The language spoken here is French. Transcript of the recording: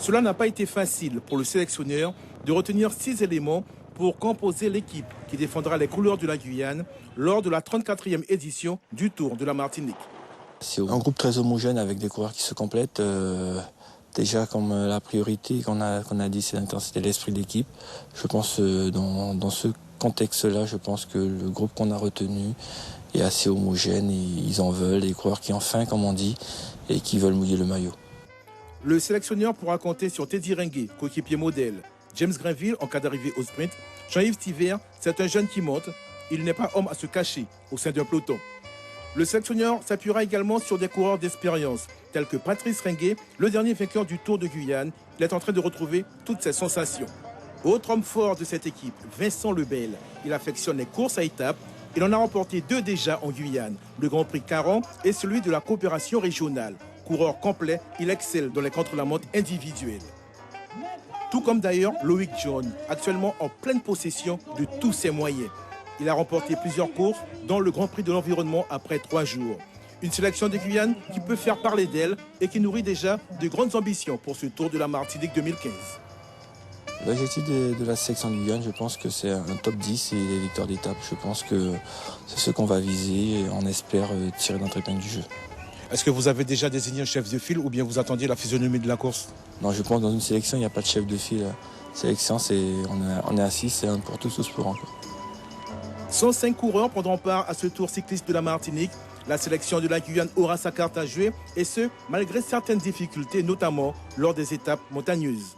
Cela n'a pas été facile pour le sélectionneur de retenir 6 éléments pour composer l'équipe qui défendra les couleurs de la Guyane lors de la 34e édition du Tour de la Martinique. C'est un groupe très homogène avec des coureurs qui se complètent. Déjà, comme la priorité qu'on a dit, c'est l'intensité de l'esprit d'équipe. Je pense dans ce contexte-là, je pense que le groupe qu'on a retenu est assez homogène. Ils en veulent, les coureurs qui ont faim, comme on dit, et qui veulent mouiller le maillot. Le sélectionneur pourra compter sur Teddy Ringuet, coéquipier modèle, James Grinville en cas d'arrivée au sprint. Jean-Yves Thiver, c'est un jeune qui monte. Il n'est pas homme à se cacher au sein d'un peloton. Le sélectionneur s'appuiera également sur des coureurs d'expérience, tels que Patrice Ringuet, le dernier vainqueur du Tour de Guyane. Il est en train de retrouver toutes ses sensations. Autre homme fort de cette équipe, Vincent Lebel. Il affectionne les courses à étapes. Il en a remporté 2 déjà en Guyane, le Grand Prix Caron et celui de la coopération régionale. Coureur complet, il excelle dans les contre-la-montre individuels. Tout comme d'ailleurs Loïc John, actuellement en pleine possession de tous ses moyens. Il a remporté plusieurs courses, dont le Grand Prix de l'environnement après 3 jours. Une sélection de Guyane qui peut faire parler d'elle et qui nourrit déjà de grandes ambitions pour ce Tour de la Martinique 2015. L'objectif de la sélection de Guyane, je pense que c'est un top 10 et les victoires d'étape. Je pense que c'est ce qu'on va viser et on espère tirer notre épingle du jeu. Est-ce que vous avez déjà désigné un chef de file ou bien vous attendiez la physionomie de la course? Non, je pense que dans une sélection, il n'y a pas de chef de file. Sélection, on est assis, c'est un pour tous pour un. 105 coureurs prendront part à ce tour cycliste de la Martinique. La sélection de la Guyane aura sa carte à jouer et ce, malgré certaines difficultés, notamment lors des étapes montagneuses.